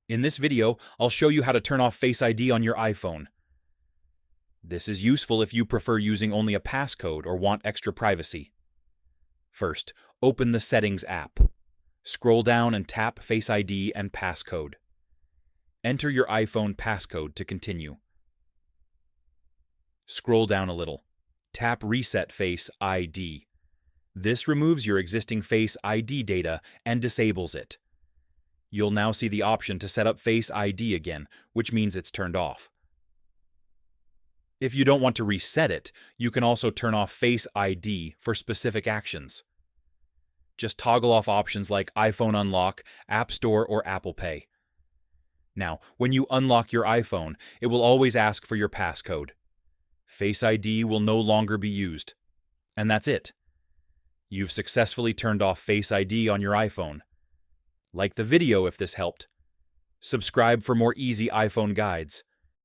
In this video, I'll show you how to turn off Face ID on your iPhone. This is useful if you prefer using only a passcode or want extra privacy. First, open the Settings app. Scroll down and tap Face ID and passcode. Enter your iPhone passcode to continue. Scroll down a little. Tap Reset Face ID. This removes your existing Face ID data and disables it. You'll now see the option to set up Face ID again, which means it's turned off. If you don't want to reset it, you can also turn off Face ID for specific actions. Just toggle off options like iPhone Unlock, App Store, or Apple Pay. Now, when you unlock your iPhone, it will always ask for your passcode. Face ID will no longer be used. And that's it. You've successfully turned off Face ID on your iPhone. Like the video if this helped. Subscribe for more easy iPhone guides.